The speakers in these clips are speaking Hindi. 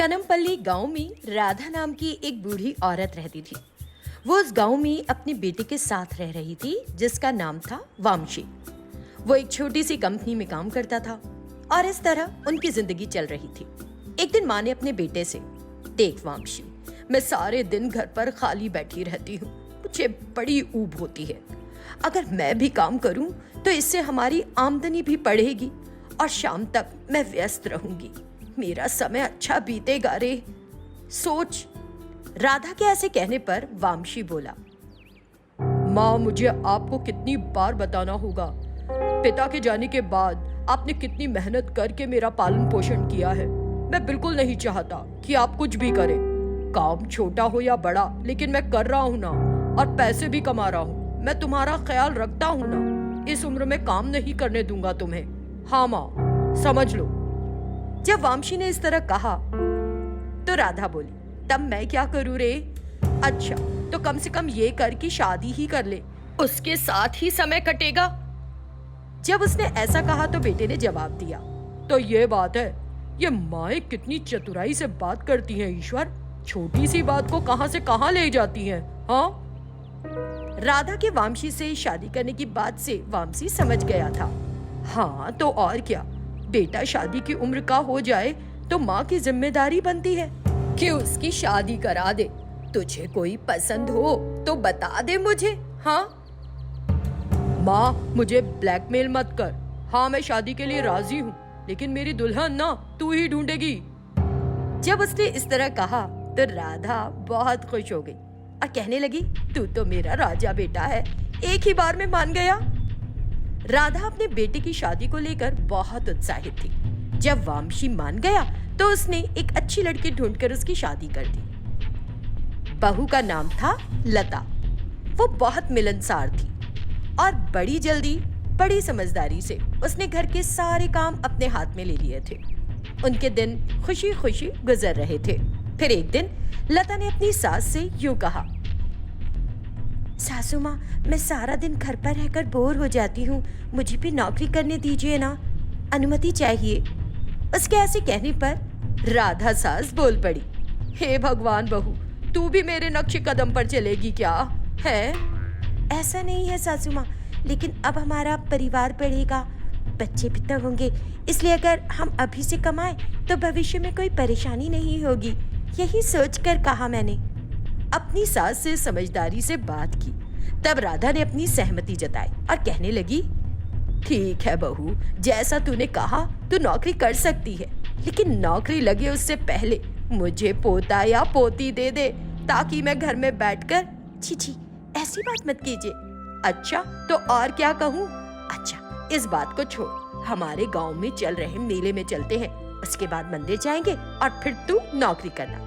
कनमपल्ली गांव में राधा नाम की एक बूढ़ी औरत रहती थी। वो उस गांव में अपने बेटे के साथ रह रही थी जिसका नाम था वामशी। वो एक छोटी सी कंपनी में काम करता था और इस तरह उनकी जिंदगी चल रही थी। एक दिन माँ ने अपने बेटे से, देख वामशी, मैं सारे दिन घर पर खाली बैठी रहती हूँ, मुझे बड़ी ऊब होती है। अगर मैं भी काम करूँ तो इससे हमारी आमदनी भी बढ़ेगी और शाम तक मैं व्यस्त रहूंगी, मेरा समय अच्छा बीतेगा रे। सोच। राधा के ऐसे कहने पर वामशी बोला, माँ, मुझे आपको कितनी बार बताना होगा, पिता के जाने के बाद आपने कितनी मेहनत करके मेरा पालन पोषण किया है। मैं बिल्कुल नहीं चाहता कि आप कुछ भी करें, काम छोटा हो या बड़ा, लेकिन मैं कर रहा हूँ ना, और पैसे भी कमा रहा हूँ। मैं तुम्हारा ख्याल रखता हूँ ना, इस उम्र में काम नहीं करने दूंगा तुम्हें। हाँ माँ, समझ लो। जब वामशी ने इस तरह कहा तो राधा बोली, तब मैं क्या करूं रे? अच्छा, तो कम से कम ये कर कि शादी ही कर ले, उसके साथ ही समय कटेगा। जब उसने ऐसा कहा तो बेटे ने जवाब दिया, तो ये बात है, ये माएं कितनी चतुराई से बात करती हैं ईश्वर, छोटी सी बात को कहां से कहां ले जाती हैं। हाँ, राधा के वामशी से शादी करने की बात से वामशी समझ गया था। हाँ तो और क्या, बेटा शादी की उम्र का हो जाए तो माँ की जिम्मेदारी बनती है कि उसकी शादी करा दे। तुझे कोई पसंद हो तो बता दे मुझे। हाँ माँ, मुझे ब्लैकमेल मत कर। हाँ, मैं शादी के लिए राजी हूँ, लेकिन मेरी दुल्हन ना तू ही ढूंढेगी। जब उसने इस तरह कहा तो राधा बहुत खुश हो गई और कहने लगी, तू तो मेरा राजा बेटा है, एक ही बार में मान गया। राधा अपने बेटे की शादी को लेकर बहुत उत्साहित थी। जब वामशी मान गया तो उसने एक अच्छी लड़की ढूंढकर उसकी शादी कर दी। बहू का नाम था लता। वो बहुत मिलनसार थी और बड़ी जल्दी, बड़ी समझदारी से उसने घर के सारे काम अपने हाथ में ले लिए थे। उनके दिन खुशी खुशी गुजर रहे थे। फिर एक दिन लता ने अपनी सास से यूं कहा, सासू माँ, मैं सारा दिन घर पर रहकर बोर हो जाती हूँ, मुझे भी नौकरी करने दीजिए ना, अनुमति चाहिए। उसके ऐसे कहने पर राधा सास बोल पड़ी, हे भगवान बहू, तू भी मेरे नक्शे कदम पर चलेगी क्या है? ऐसा नहीं है सासू माँ, लेकिन अब हमारा परिवार बढ़ेगा, बच्चे भी तो होंगे, इसलिए अगर हम अभी से कमाएं तो भविष्य में कोई परेशानी नहीं होगी, यही सोचकर कहा मैंने। अपनी सास से समझदारी से बात की। तब राधा ने अपनी सहमति जताई और कहने लगी, ठीक है बहू, जैसा तूने कहा तू नौकरी कर सकती है, लेकिन नौकरी लगे उससे पहले मुझे पोता या पोती दे दे, ताकि मैं घर में बैठकर, छी ऐसी बात मत कीजिए। अच्छा तो और क्या कहूँ? अच्छा, इस बात को छोड़, हमारे गांव में चल रहे मेले में चलते हैं, उसके बाद मंदिर जाएंगे और फिर तू नौकरी करना।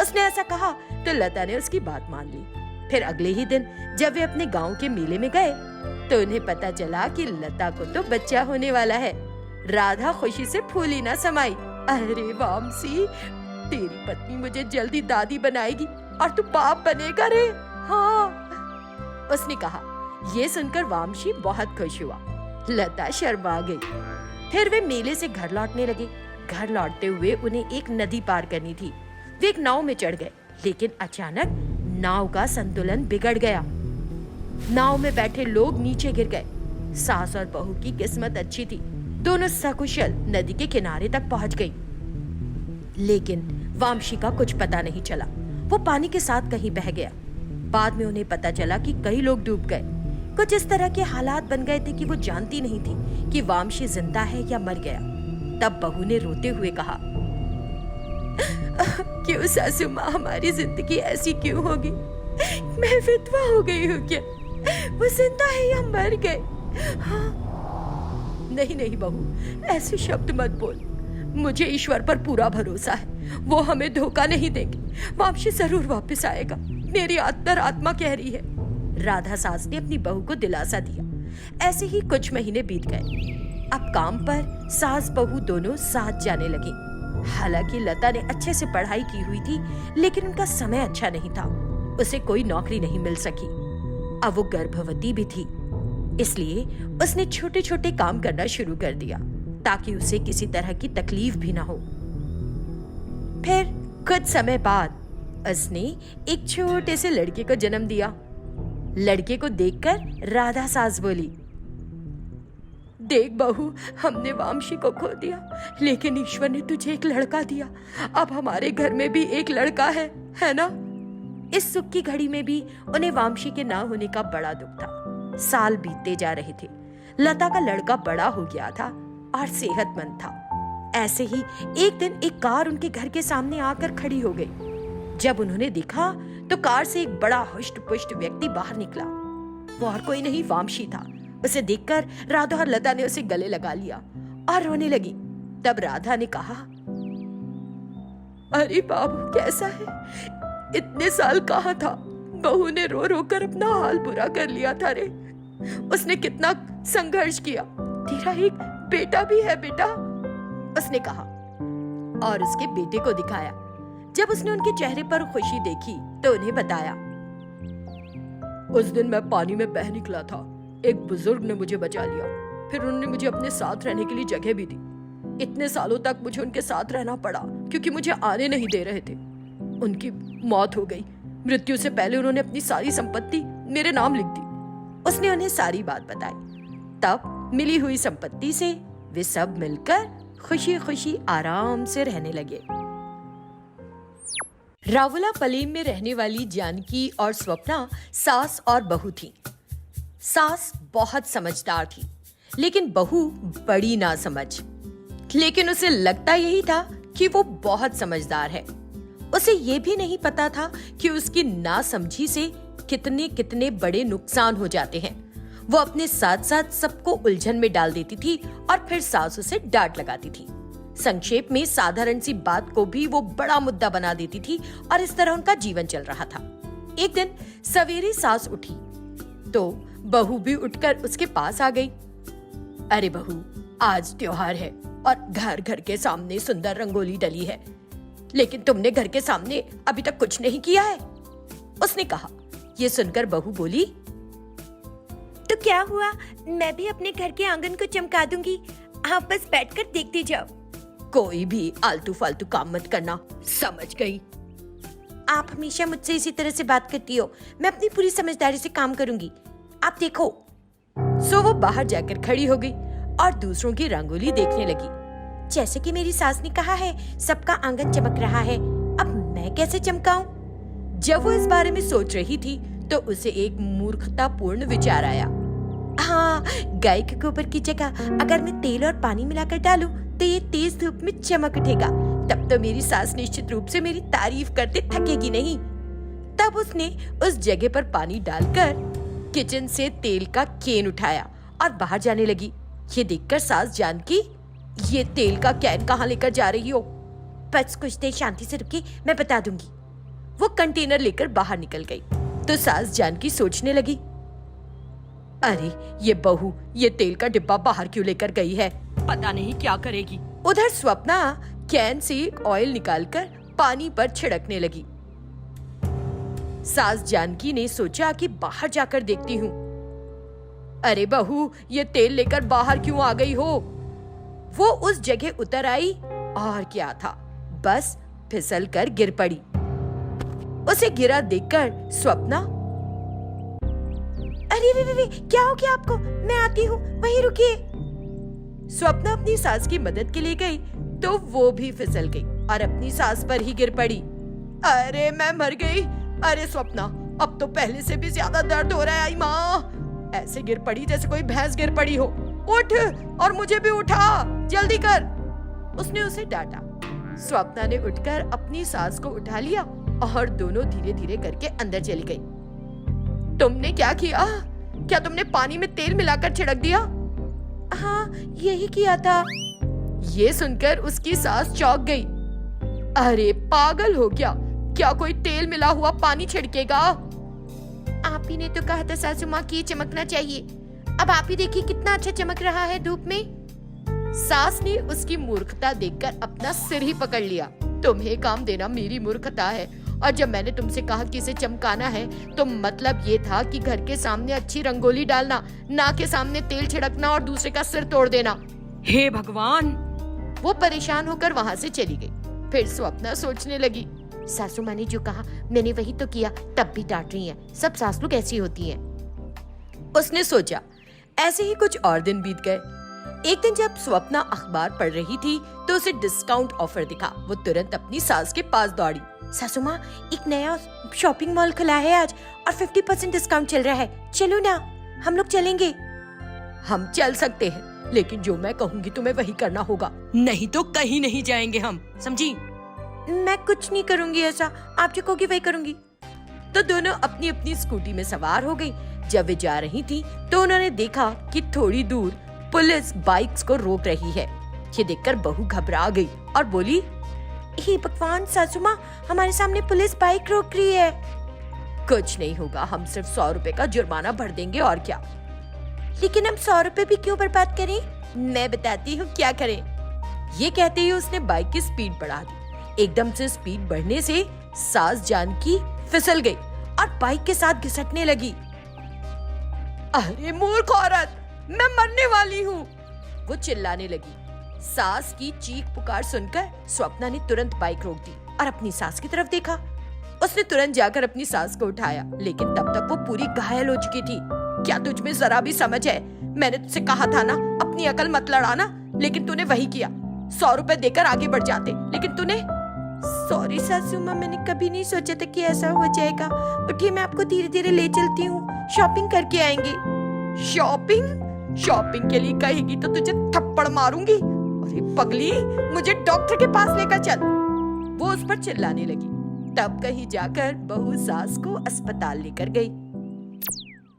उसने ऐसा कहा तो लता ने उसकी बात मान ली। फिर अगले ही दिन जब वे अपने गांव के मेले में गए तो उन्हें पता चला कि लता को तो बच्चा होने वाला है। राधा खुशी से फूली ना समाई, अरे वामसी, तेरी पत्नी मुझे जल्दी दादी बनाएगी और तू बाप बनेगा रे। हाँ, उसने कहा। ये सुनकर वामशी बहुत खुश हुआ। लता शर्मा गई। फिर वे मेले से घर लौटने लगे। घर लौटते हुए उन्हें एक नदी पार करनी थी। वे एक नाव में चढ़ गए, लेकिन अचानक नाव का संतुलन बिगड़ गया। नाव में बैठे लोग नीचे गिर गए। सास और बहू की किस्मत अच्छी थी, दोनों सकुशल नदी के किनारे तक पहुंच गईं। लेकिन वामशी का कुछ पता नहीं चला, वो पानी के साथ कहीं बह गया। बाद में उन्हें पता चला कि कई लोग डूब गए। कुछ इस तरह के हालात बन गए थे कि वो जानती नहीं थी कि वामशी जिंदा है या मर गया। तब बहू ने रोते हुए कहा, क्यों सासू माँ, हमारी जिंदगी ऐसी क्यों होगी? मैं विधवा हो गई हूँ क्या? वो जिंदा है या मर गए? हाँ। नहीं बहू, ऐसे शब्द मत बोल, मुझे ईश्वर पर पूरा भरोसा है, वो हमें धोखा नहीं देंगे, वापसी जरूर वापस आएगा, मेरी आत्मा कह रही है। राधा सास ने अपनी बहू को दिलासा दिया। ऐसे ही कुछ महीने बीत गए। अब काम पर सास बहू दोनों साथ जाने लगी। हालांकि लता ने अच्छे से पढ़ाई की हुई थी, लेकिन उनका समय अच्छा नहीं था, उसे कोई नौकरी नहीं मिल सकी। अब वो गर्भवती भी थी, इसलिए उसने छोटे छोटे काम करना शुरू कर दिया ताकि उसे किसी तरह की तकलीफ भी ना हो। फिर कुछ समय बाद उसने एक छोटे से लड़के को जन्म दिया। लड़के को देखकर राधा सास बोली, देख बहू, हमने वामशी को खो दिया, लेकिन ईश्वर ने तुझे एक लड़का दिया। अब हमारे घर में भी एक लड़का है ना? इस सुख की घड़ी में भी उन्हें वामशी के ना होने का बड़ा दुख था। साल बीतते जा रहे थे। लता का लड़का बड़ा हो गया था और सेहतमंद था। ऐसे ही एक दिन एक कार उनके घर के सामने आकर खड़ी हो गई। जब उन्होंने देखा तो कार से एक बड़ा हुष्ट पुष्ट व्यक्ति बाहर निकला। वो और कोई नहीं, वामशी था। उसे देखकर राधा और लता ने उसे गले लगा लिया और रोने लगी। तब राधा ने कहा, अरे बाबू, कैसा है? इतने साल कहाँ था? बहू ने रो रो कर अपना हाल बुरा कर लिया था रे। उसने कितना संघर्ष किया। तेरा एक बेटा भी है बेटा, उसने कहा और उसके बेटे को दिखाया। जब उसने उनके चेहरे पर खुशी देखी तो उन्हें बताया, उस दिन मैं पानी में बह निकला था। एक बुजुर्ग ने मुझे बचा लिया। फिर उन्होंने मुझे अपने साथ रहने के लिए जगह भी दी। इतने सालों तक मुझे उनके साथ रहना पड़ा क्योंकि मुझे आने नहीं दे रहे थे। उनकी मौत हो गई। मृत्यु से पहले उन्होंने अपनी सारी संपत्ति मेरे नाम लिख दी। उसने उन्हें सारी बात बताई। तब मिली हुई संपत्ति से वे सब मिलकर खुशी खुशी आराम से रहने लगे। रावुलापल्ली में रहने वाली जानकी और स्वप्ना सास और बहू थी। सास बहुत समझदार थी, लेकिन बहू बड़ी नासमझ। लेकिन उसे लगता यही था कि वो बहुत समझदार है। उसे ये भी नहीं पता था कि उसकी नासमझी से कितने कितने बड़े नुकसान हो जाते हैं। वो अपने साथ साथ सबको उलझन में डाल देती थी और फिर सास उसे डांट लगाती थी। संक्षेप में साधारण सी बात को भी वो बड़ा मुद्दा बना देती थी और इस तरह उनका जीवन चल रहा था। एक दिन सवेरे सास उठी तो बहू भी उठकर उसके पास आ गई। अरे बहू, आज त्योहार है और घर घर के सामने सुंदर रंगोली डली है, लेकिन तुमने घर के सामने अभी तक कुछ नहीं किया है, उसने कहा। ये सुनकर बहू बोली, तो क्या हुआ, मैं भी अपने घर के आंगन को चमका दूंगी, आप बस बैठकर देखते जाओ। कोई भी आलतू फालतू काम मत करना, समझ गई? आप हमेशा मुझसे इसी तरह से बात करती हो। मैं अपनी पूरी समझदारी से काम करूंगी, आप देखो। सो वो बाहर जाकर खड़ी हो गई और दूसरों की रंगोली देखने लगी। जैसे कि मेरी सास ने कहा है, सबका आंगन चमक रहा है, अब मैं कैसे चमकाऊं? जब वो इस बारे में सोच रही थी तो उसे एक मूर्खतापूर्ण विचार आया। हाँ, गाय के गोबर की जगह अगर मैं तेल और पानी मिलाकर डालूं तो ये तेज धूप में चमक उठेगा। तब तो मेरी सास निश्चित रूप से मेरी तारीफ करते थकेगी नहीं। तब उसने उस जगह पर पानी डालकर किचन से तेल का कैन उठाया और बाहर जाने लगी। ये देखकर सास जानकी, ये तेल का कैन कहाँ लेकर जा रही हो? बस कुछ देर शांति से रुकिए, मैं बता दूंगी। वो कंटेनर लेकर बाहर निकल गई तो सास जानकी सोचने लगी, अरे ये बहू ये तेल का डिब्बा बाहर क्यों लेकर गई है, पता नहीं क्या करेगी। उधर स्वप्ना कैन से ऑयल निकालकर पानी पर छिड़कने लगी। सास जानकी ने सोचा कि बाहर जाकर देखती हूँ। अरे बहू, ये तेल लेकर बाहर क्यों आ गई हो? वो उस जगह उतर आई और क्या था, बस फिसल कर गिर पड़ी। उसे गिरा देखकर स्वप्ना, अरे रे, क्या हो गया आपको? मैं आती हूँ, वहीं रुकिए। स्वप्ना अपनी सास की मदद के लिए गई तो वो भी फिसल गई और अपनी सास पर ही गिर पड़ी। अरे मैं मर गई। अरे स्वप्ना, अब तो पहले से भी ज्यादा दर्द हो रहा है। आई माँ, ऐसे गिर पड़ी जैसे कोई भैंस गिर पड़ी हो। उठ और मुझे भी उठा, जल्दी कर, उसने उसे डांटा। स्वप्ना ने उठकर अपनी सास को उठा लिया और दोनों धीरे धीरे करके अंदर चली गई। तुमने क्या किया? क्या तुमने पानी में तेल मिलाकर छिड़क दिया? हाँ, यही किया था। ये सुनकर उसकी सास चौंक गई। अरे पागल हो क्या कोई तेल मिला हुआ पानी छिड़केगा? आप ही ने तो कहा था सासू माँ की चमकना चाहिए। अब आप ही देखिए कितना अच्छा चमक रहा है धूप में। सास ने उसकी मूर्खता देखकर अपना सिर ही पकड़ लिया। तुम्हें काम देना मेरी मूर्खता है, और जब मैंने तुमसे कहा कि इसे चमकाना है तो मतलब ये था कि घर के सामने अच्छी रंगोली डालना, ना के सामने तेल छिड़कना और दूसरे का सिर तोड़ देना। हे भगवान! वो परेशान होकर वहाँ से चली गई। फिर स्वप्ना सोचने लगी, सासू माँ ने जो कहा मैंने वही तो किया, तब भी डांट रही हैं। सब सास लोग ऐसी होती हैं। उसने सोचा। ऐसे ही कुछ और दिन बीत गए। एक दिन जब स्वप्ना अखबार पढ़ रही थी तो उसे डिस्काउंट ऑफर दिखा। वो तुरंत अपनी सास के पास दौड़ी। सासू माँ, एक नया शॉपिंग मॉल खुला है आज और 50% डिस्काउंट चल रहा है, चलो ना, हम लोग चलेंगे। हम चल सकते हैं, लेकिन जो मैं कहूँगी तुम्हें वही करना होगा, नहीं तो कहीं नहीं जाएंगे हम, समझी? मैं कुछ नहीं करूँगी ऐसा, आप जो कहोगे वही करूँगी। तो दोनों अपनी अपनी स्कूटी में सवार हो गई। जब वे जा रही थी तो उन्होंने देखा कि थोड़ी दूर पुलिस बाइक्स को रोक रही है। ये देखकर बहू घबरा गई और बोली, हे भगवान सासू माँ, हमारे सामने पुलिस बाइक रोक रही है। कुछ नहीं होगा, हम सिर्फ 100 रुपए का जुर्माना भर देंगे और क्या। लेकिन हम 100 रुपए भी क्यों बर्बाद करें? मैं बताती हूँ क्या करें। ये कहते ही उसने बाइक की स्पीड बढ़ा दी। एकदम से स्पीड बढ़ने से सास जानकी फिसल गई और बाइक के साथ घिसटने लगी। अरे मूर्ख औरत, मैं मरने वाली हूँ, वो चिल्लाने लगी। सास की चीख पुकार सुनकर स्वप्ना ने तुरंत बाइक रोक दी और अपनी सास की तरफ देखा। उसने तुरंत जाकर अपनी सास को उठाया, लेकिन तब तक वो पूरी घायल हो चुकी थी। क्या तुझ में जरा भी समझ है? मैंने तुझसे कहा था ना, अपनी अकल मत लड़ाना, लेकिन तूने वही किया। 100 रुपए देकर आगे बढ़ जाते, लेकिन तूने। सॉरी सासू माँ, मैंने कभी नहीं सोचा था कि ऐसा हो जाएगा। उठिए, मैं आपको धीरे धीरे ले चलती हूँ, शॉपिंग करके आएंगे। शॉपिंग के लिए कहेगी तो तुझे थप्पड़ मारूंगी। अरे पगली, मुझे डॉक्टर के पास लेकर चल, वो उस पर चिल्लाने लगी। तब कहीं जाकर बहू सास को अस्पताल लेकर गई।